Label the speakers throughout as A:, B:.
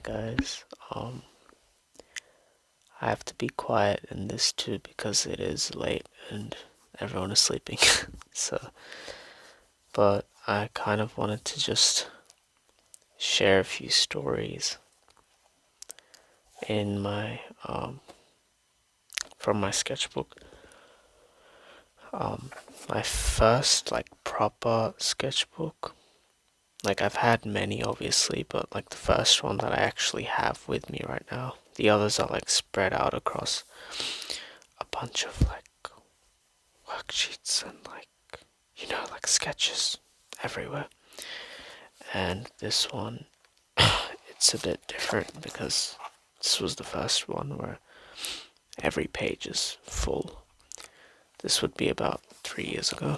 A: guys. I have to be quiet in this too because it is late and everyone is sleeping. So, but I kind of wanted to just share a few stories in my from my sketchbook. My first proper sketchbook. Like I've had many obviously, but like the first one that I actually have with me right now. The others are like spread out across a bunch of like worksheets and like sketches everywhere. And this one, it's a bit different because this was the first one where every page is full. This would be about 3 years ago.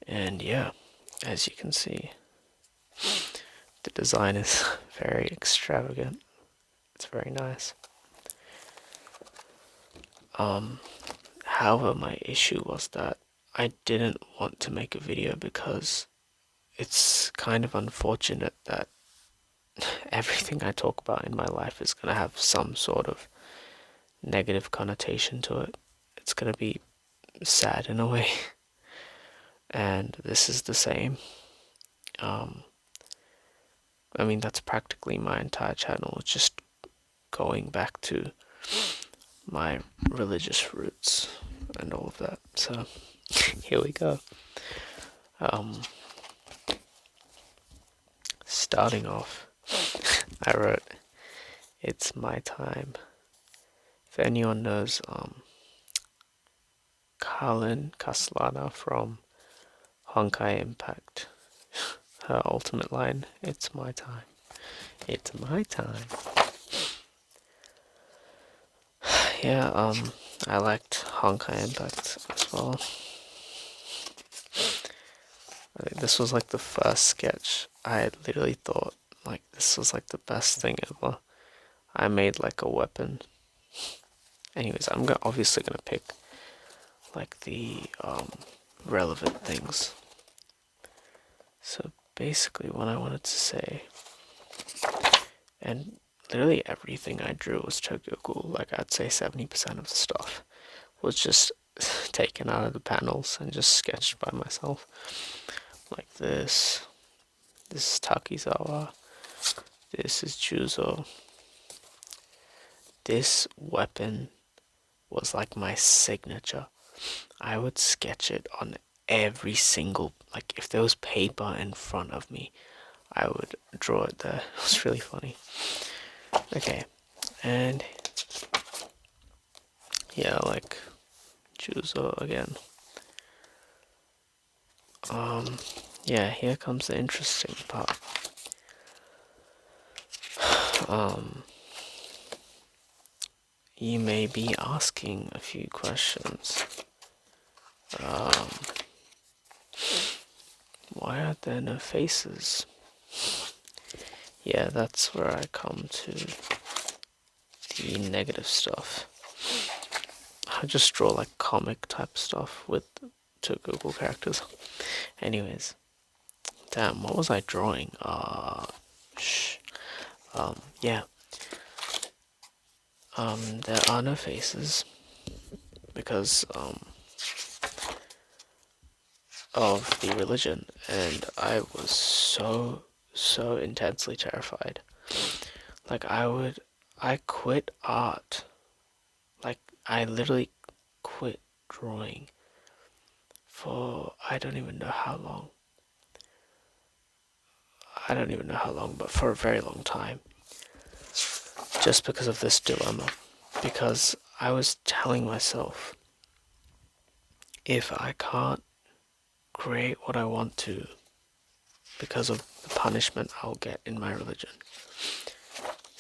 A: And yeah, as you can see, the design is very extravagant. It's very nice. However, my issue was that I didn't want to make a video because it's kind of unfortunate that everything I talk about in my life is going to have some sort of negative connotation to it. It's going to be sad in a way. And this is the same. I mean, that's practically my entire channel. It's just going back to my religious roots and all of that. So, here we go. Starting off, I wrote, "It's my time." If anyone knows Carlin Castellana from Honkai Impact, her ultimate line, "It's my time. It's my time." Yeah, I liked Honkai Impact as well. I think this was like the first sketch. I had literally thought like this was like the best thing ever. I made like a weapon. Anyways, I'm obviously gonna pick like the relevant things. So basically what I wanted to say, and literally everything I drew was Tokyo Ghoul. Like I'd say 70% of the stuff was just taken out of the panels and just sketched by myself. Like this is Takizawa, this is Juzo. This weapon was like my signature. I would sketch it on every single, like if there was paper in front of me, I would draw it there. It was really funny. Okay, and yeah, like Juzo again. Yeah, here comes the interesting part. You may be asking a few questions. Why are there no faces? Yeah, that's where I come to the negative stuff. I just draw like comic type stuff with two Google characters. Anyways, damn, what was I drawing? Yeah. There are no faces because of the religion, and I was so intensely terrified. Like I quit art. Like I literally quit drawing for I don't even know how long. But for a very long time. Just because of this dilemma. Because I was telling myself, if I can't create what I want to because of the punishment I'll get in my religion,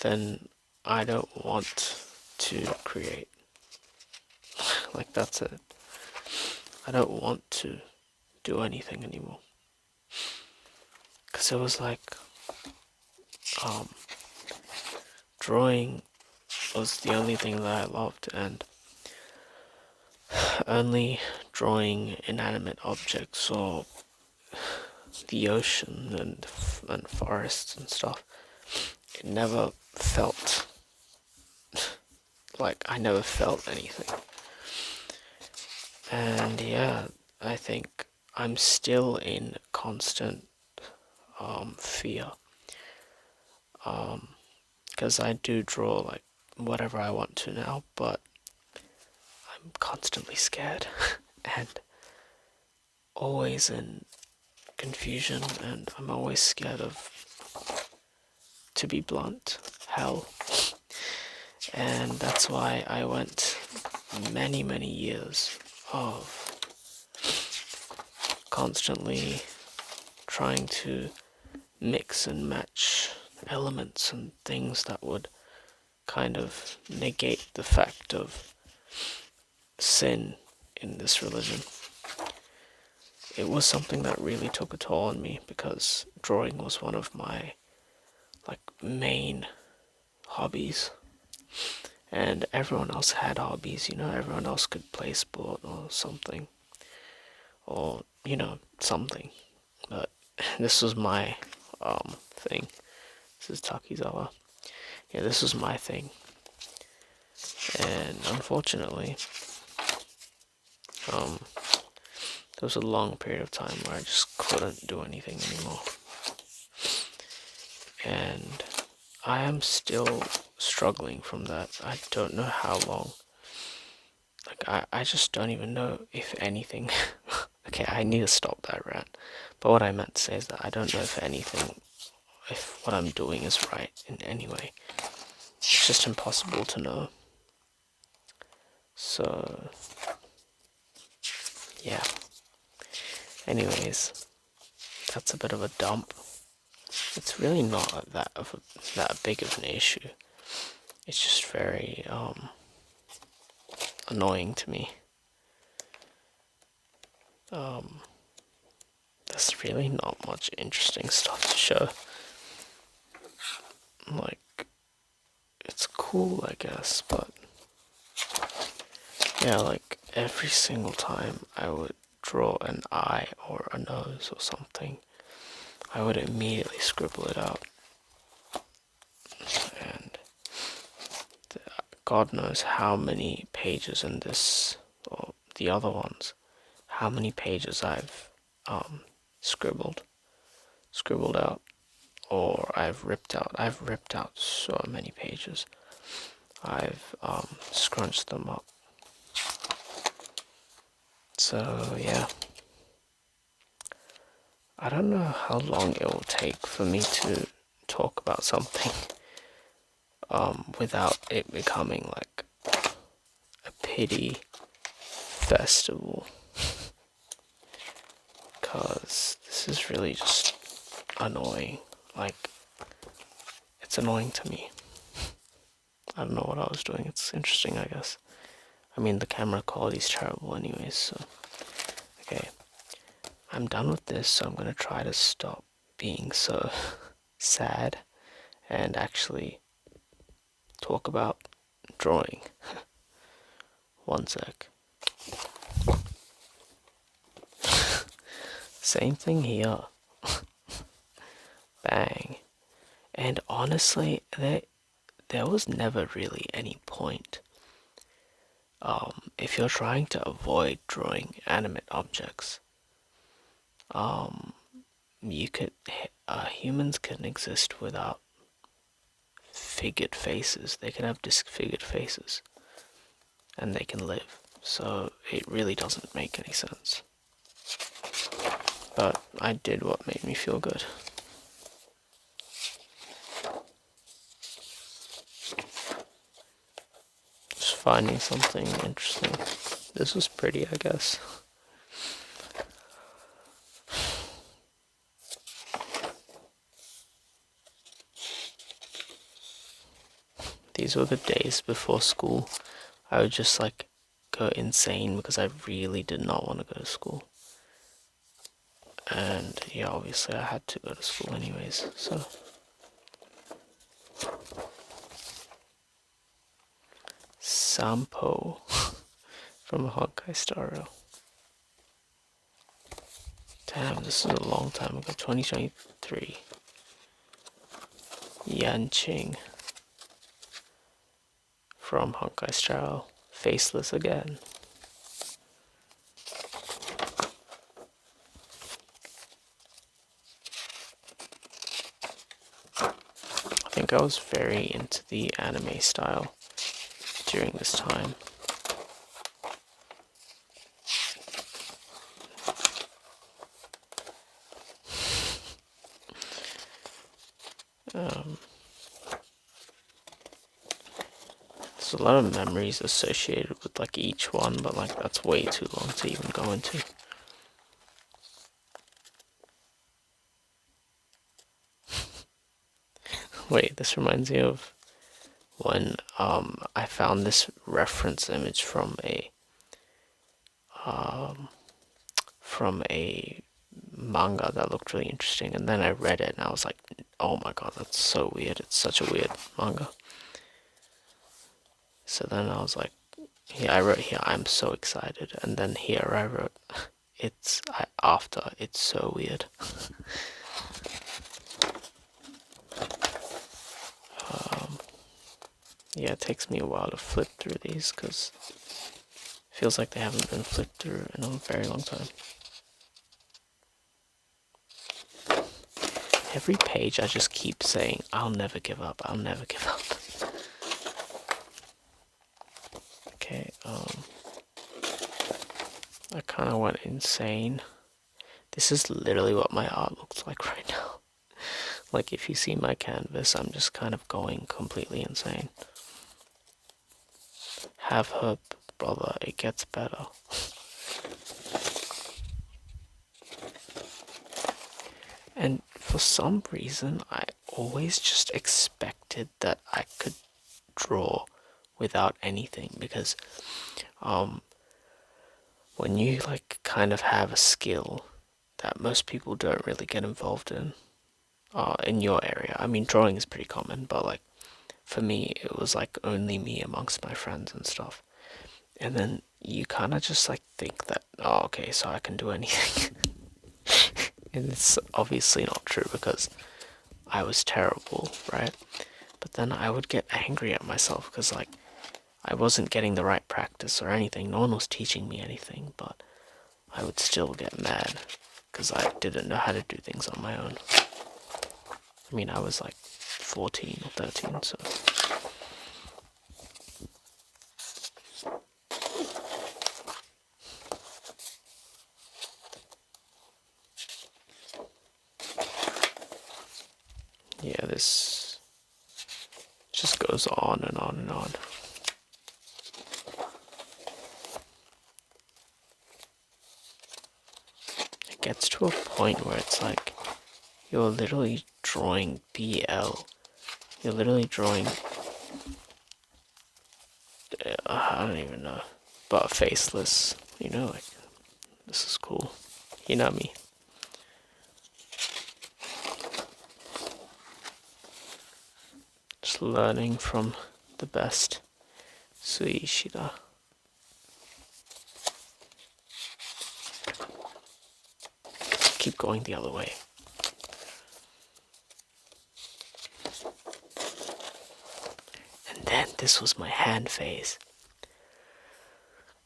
A: then I don't want to create. Like that's it. I don't want to do anything anymore. Because it was like, drawing was the only thing that I loved, and only drawing inanimate objects or the ocean and forests and stuff it never felt like I never felt anything. And yeah, I think I'm still in constant fear. Because I do draw like whatever I want to now, but I'm constantly scared and always in confusion, and I'm always scared of, to be blunt, hell. And that's why I went many, many years of constantly trying to mix and match elements and things that would kind of negate the fact of sin in this religion. It was something that really took a toll on me because drawing was one of my main hobbies, and everyone else had hobbies, everyone else could play sport or something, or something, but this was my thing. This is Takizawa. Yeah, this was my thing, and unfortunately there was a long period of time where I just couldn't do anything anymore, and I am still struggling from that. I don't know how long. I just don't even know if anything. Okay, I need to stop that rant. But what I meant to say is that I don't know if what I'm doing is right in any way. It's just impossible to know. So, yeah. Anyways, that's a bit of a dump. It's really not that big of an issue. It's just very annoying to me. There's really not much interesting stuff to show. It's cool, I guess, but yeah, every single time I would draw an eye or a nose or something, I would immediately scribble it out. And God knows how many pages in this, or the other ones, how many pages I've scribbled out, or I've ripped out. I've ripped out so many pages. I've scrunched them up. So yeah, I don't know how long it will take for me to talk about something without it becoming like a pity festival, because this is really just annoying. It's annoying to me. I don't know what I was doing. It's interesting, I guess. I mean, the camera quality is terrible anyways, so okay, I'm done with this, so I'm gonna try to stop being so sad and actually talk about drawing. One sec. Same thing here. Bang. And honestly, there was never really any point. If you're trying to avoid drawing animate objects, humans can exist without figured faces. They can have disfigured faces, and they can live. So it really doesn't make any sense. But I did what made me feel good. Just finding something interesting. This was pretty, I guess. These were the days before school. I would just go insane because I really did not want to go to school. And yeah, obviously I had to go to school anyways, so. Sampo from Honkai Star Rail. Damn, this is a long time ago, 2023. Yanqing from Honkai Star, faceless again. I think I was very into the anime style during this time. There's a lot of memories associated with like each one, but like that's way too long to even go into. Wait, this reminds me of when I found this reference image from a manga that looked really interesting, and then I read it and I was like, oh my god, that's so weird. It's such a weird manga. So then I was like, I wrote here, I'm so excited, and then here I wrote, after, it's so weird. Yeah, it takes me a while to flip through these because it feels like they haven't been flipped through in a very long time. Every page I just keep saying, I'll never give up, I'll never give up. Okay, I kind of went insane. This is literally what my art looks like right now. Like, if you see my canvas, I'm just kind of going completely insane. Have hope, brother, it gets better. And for some reason, I always just expected that I could draw without anything, because when you like kind of have a skill that most people don't really get involved in your area. I mean, drawing is pretty common, but like for me, it was like only me amongst my friends and stuff. And then you kind of just like think that, oh, okay, so I can do anything. And it's obviously not true because I was terrible, right? But then I would get angry at myself because like I wasn't getting the right practice or anything. No one was teaching me anything, but I would still get mad because I didn't know how to do things on my own. I mean, I was like 14 or 13, so... Yeah, this just goes on and on and on. It gets to a point where it's like, you're literally drawing BL. You're literally drawing... I don't even know. But faceless, you know, like, this is cool. You know me. Just learning from the best. Suishida. Keep going the other way. And then this was my hand phase.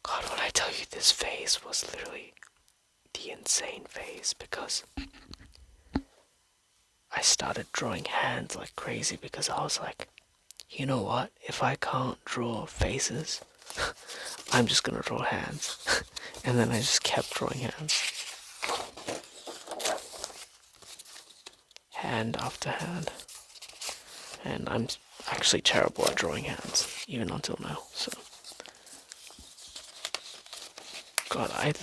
A: God, when I tell you this phase was literally the insane phase, because I started drawing hands like crazy because I was like, you know what? If I can't draw faces, I'm just gonna draw hands. And then I just kept drawing hands. Hand after hand. And I'm actually terrible at drawing hands, even until now, so... God, I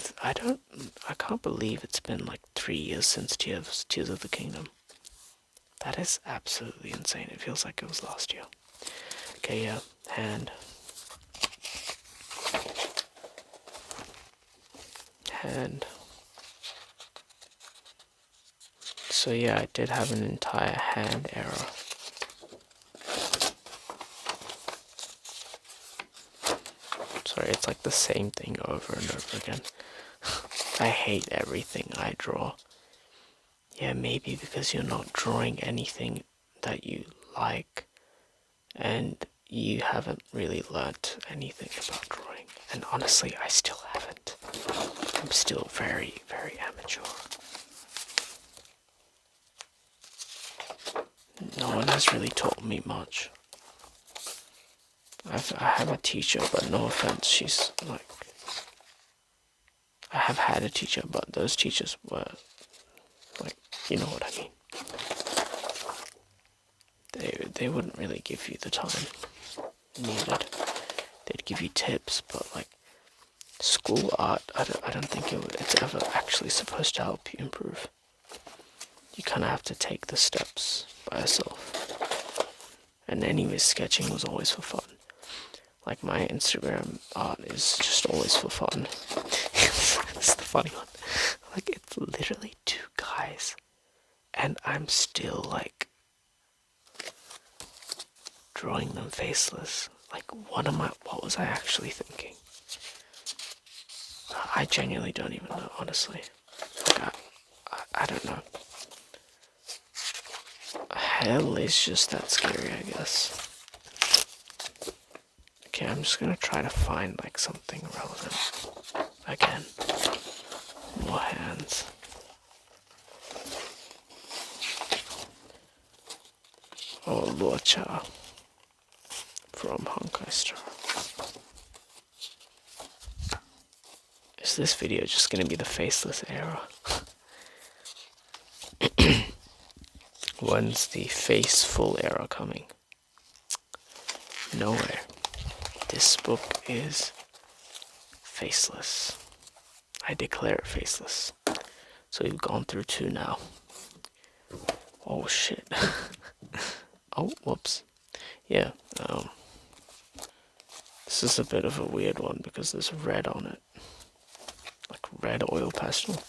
A: can't believe it's been like 3 years since Tears of the Kingdom. That is absolutely insane. It feels like it was last year. Okay, yeah, hand. Hand. So yeah, I did have an entire hand error. Sorry, it's like the same thing over and over again. I hate everything I draw. Yeah, maybe because you're not drawing anything that you like, and you haven't really learnt anything about drawing. And honestly, I still haven't. I'm still very, very amateur. No one has really taught me much. I have a teacher, but no offense, she's like... I have had a teacher, but those teachers were, like, you know what I mean. They wouldn't really give you the time needed. They'd give you tips, but like school art, I don't think it's ever actually supposed to help you improve. You kind of have to take the steps by yourself. And anyways, sketching was always for fun. Like my Instagram art is just always for fun. It's the funny one. Like it's literally 2 guys, and I'm still like drawing them faceless. Like what was I actually thinking? I genuinely don't even know, honestly. Like I don't know. Hell is just that scary, I guess. Okay, I'm just gonna try to find like something relevant. Again, more hands. Oh, Luocha from Honkai Star. Is this video just gonna be the faceless era? When's the faceful era coming? Nowhere. This book is faceless. I declare it faceless. So we've gone through 2 now. Oh shit. Oh, whoops. Yeah, this is a bit of a weird one because there's red on it. Like red oil pastel.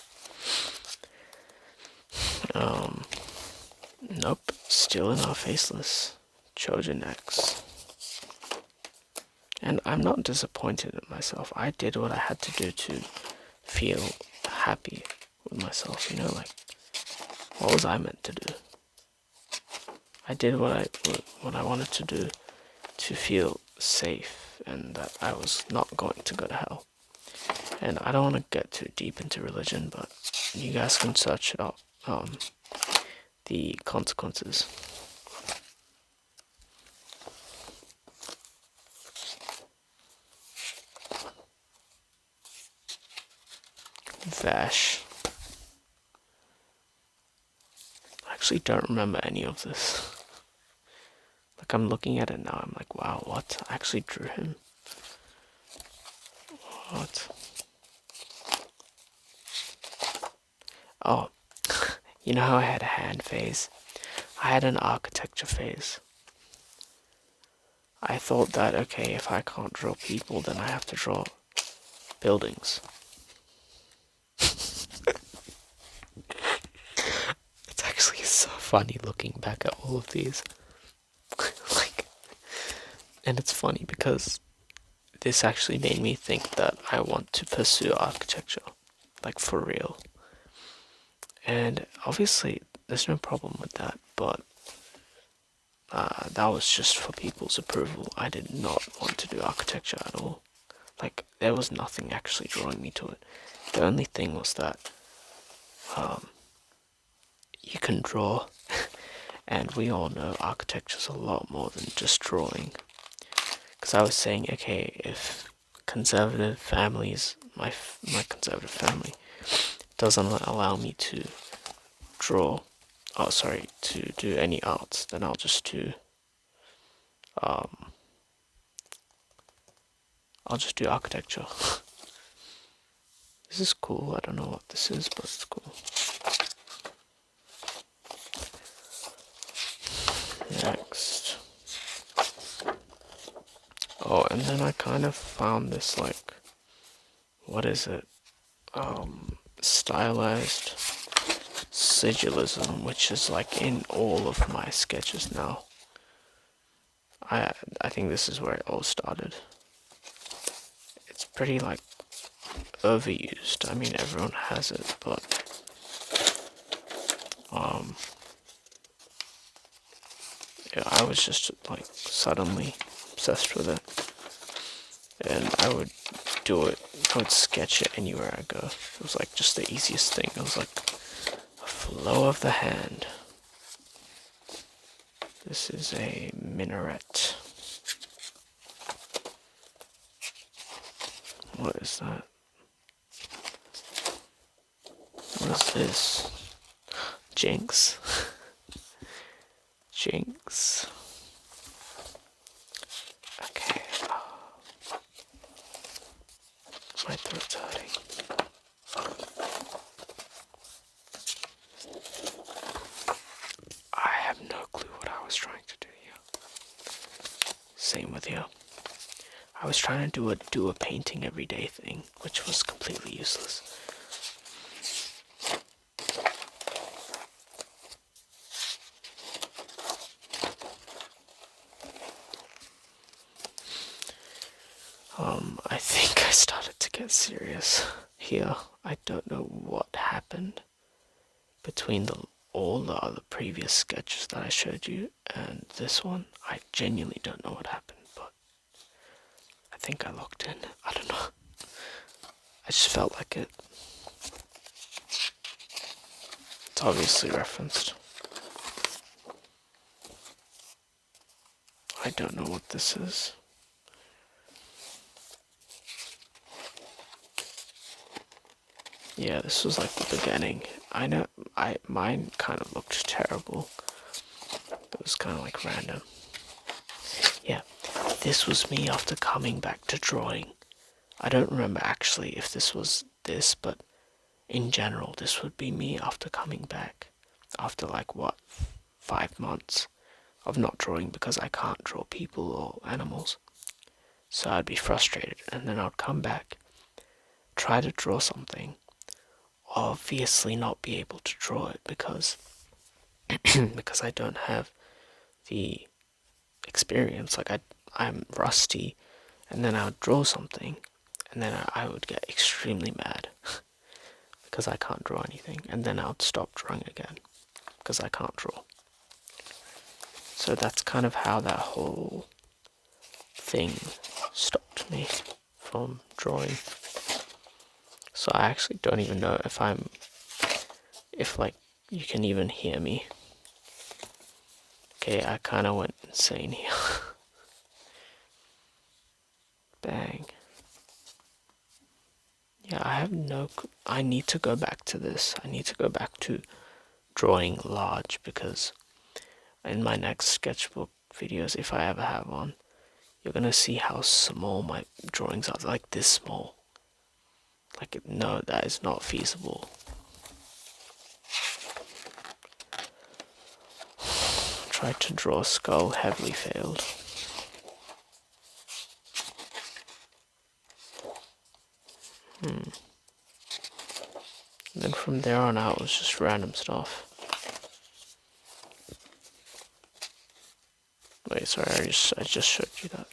A: Nope, still in our faceless. Trojan X. And I'm not disappointed in myself. I did what I had to do to feel happy with myself, you know, like, what was I meant to do? I did what I wanted to do to feel safe and that I was not going to go to hell. And I don't want to get too deep into religion, but you guys can search it up, the consequences. Vash. I actually don't remember any of this. Like I'm looking at it now, I'm like, wow, what? I actually drew him. What? Oh, you know how I had a hand phase? I had an architecture phase. I thought that, okay, if I can't draw people, then I have to draw buildings. It's actually so funny looking back at all of these. Like, and it's funny because this actually made me think that I want to pursue architecture, like for real. And obviously, there's no problem with that, but that was just for people's approval. I did not want to do architecture at all. Like, there was nothing actually drawing me to it. The only thing was that you can draw, and we all know architecture's a lot more than just drawing. Because I was saying, okay, if conservative families, my conservative family, doesn't allow me to draw, to do any arts, then I'll just do architecture. This is cool. I don't know what this is, but it's cool. Next. Oh, and then I kind of found this, like, what is it? Stylized sigilism, which is like in all of my sketches now. I think this is where it all started. It's pretty like overused. I mean, everyone has it, but I was just like suddenly obsessed with it, and I would do it. I would sketch it anywhere I go. It was like just the easiest thing. It was like a flow of the hand. This is a minaret. What is that? What is this? Jinx. Jinx. Okay. My throat's hurting. I have no clue what I was trying to do here. Same with you. I was trying to do a painting everyday thing, which was completely useless. I think I started to get serious here. I don't know what happened between all the other previous sketches that I showed you and this one. I genuinely don't know what happened, but I think I locked in. I don't know. I just felt like it. It's obviously referenced. I don't know what this is. Yeah, this was like the beginning. I know, mine kind of looked terrible. It was kind of like random. Yeah, this was me after coming back to drawing. I don't remember actually if this was this, but in general, this would be me after coming back. After like, what, 5 months of not drawing because I can't draw people or animals. So I'd be frustrated, and then I'd come back, try to draw something, obviously not be able to draw it because I don't have the experience. Like I'm rusty, and then I would draw something, and then I would get extremely mad because I can't draw anything, and then I would stop drawing again because I can't draw. So that's kind of how that whole thing stopped me from drawing. So I actually don't even know if like you can even hear me. Okay, I kind of went insane here. Bang. Yeah, I need to go back to this. I need to go back to drawing large, because in my next sketchbook videos, if I ever have one, you're gonna see how small my drawings are, like this small. Like, no, that is not feasible. Tried to draw a skull, heavily failed. And then from there on out, it was just random stuff. Wait, sorry, I just showed you that.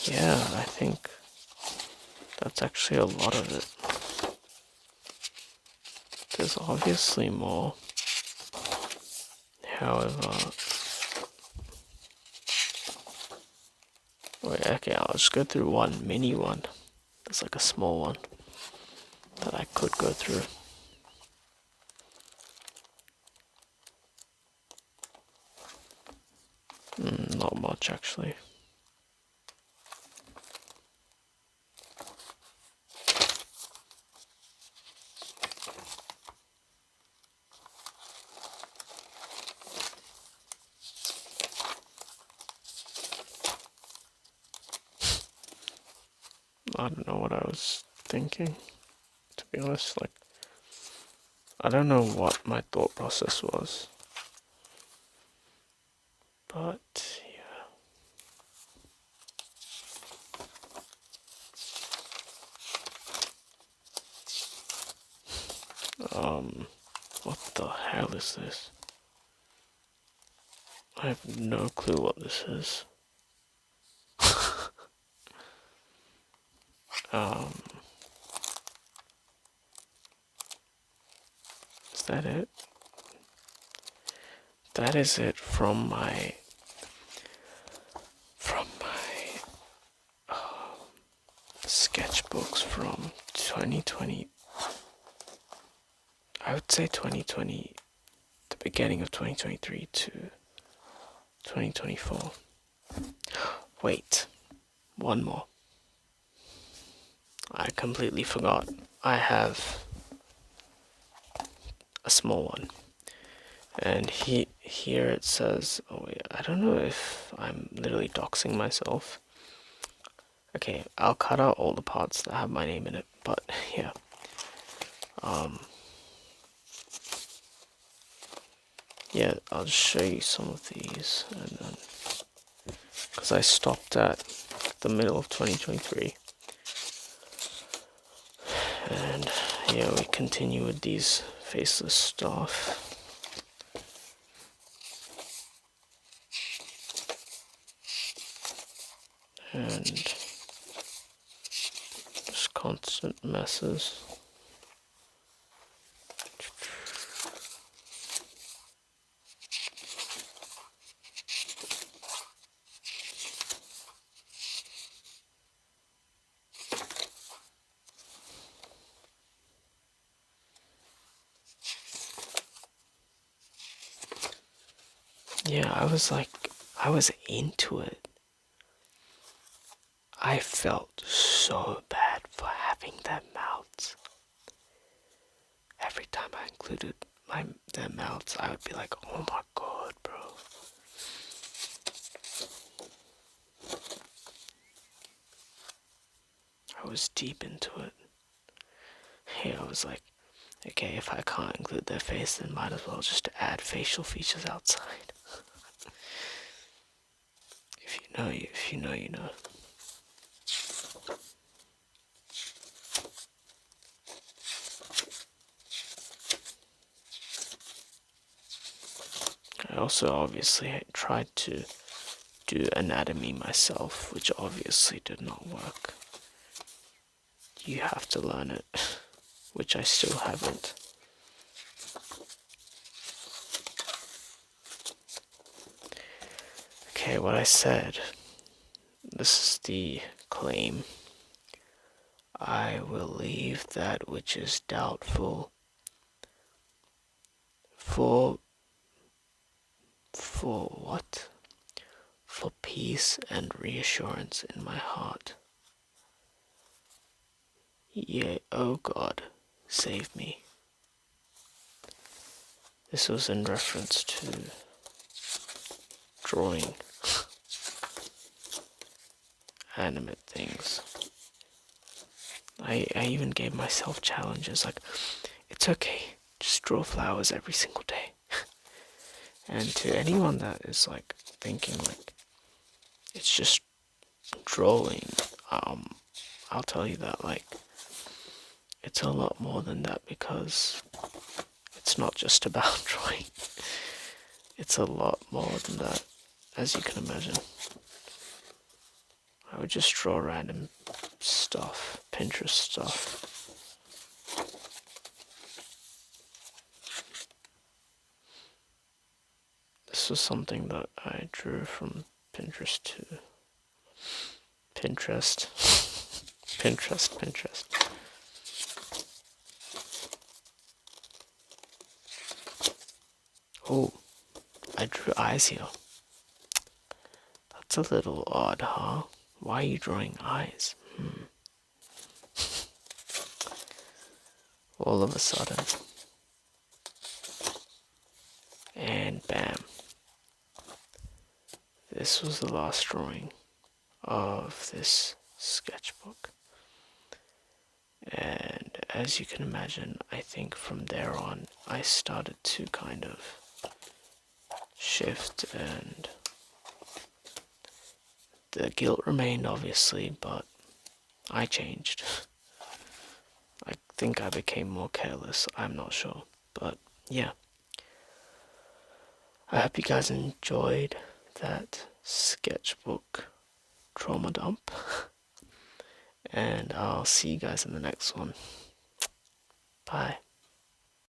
A: Yeah, I think that's actually a lot of it. There's obviously more. However, wait, okay, I'll just go through one mini one. There's like a small one that I could go through. Not much, actually. I don't know what I was thinking, to be honest. Like, I don't know what my thought process was. But, yeah. What the hell is this? I have no clue what this is. that it? That is it from my sketchbooks from 2020. I would say 2020, the beginning of 2023 to 2024. Wait, one more. I completely forgot. I have a small one. And here it says, oh wait, I don't know if I'm literally doxing myself. Okay, I'll cut out all the parts that have my name in it, but yeah. Yeah, I'll just show you some of these, and then, because I stopped at the middle of 2023. And yeah, we continue with these faceless stuff. And just constant messes. Yeah, I was into it. I felt so bad for having their mouths. Every time I included their mouths, I would be like, oh my god, bro. I was deep into it. Hey, I was like, okay, if I can't include their face, then might as well just add facial features outside. If you know, you know. I also obviously tried to do anatomy myself, which obviously did not work. You have to learn it, which I still haven't. Okay, what I said. This is the claim. I will leave that which is doubtful for what? For peace and reassurance in my heart. Yea, O God, save me. This was in reference to drawing animate things. I even gave myself challenges like, it's okay, just draw flowers every single day. And to anyone that is like thinking like it's just drawing, I'll tell you that like it's a lot more than that, because it's not just about drawing. It's a lot more than that, as you can imagine. I would just draw random stuff, Pinterest stuff. This was something that I drew from Pinterest to Pinterest. Pinterest. Oh, I drew eyes here. That's a little odd, huh? Why are you drawing eyes? All of a sudden. And bam. This was the last drawing of this sketchbook. And as you can imagine, I think from there on, I started to kind of shift, and the guilt remained obviously, but I changed. I think I became more careless, I'm not sure, but yeah. I hope you guys enjoyed that sketchbook trauma dump, and I'll see you guys in the next one. Bye.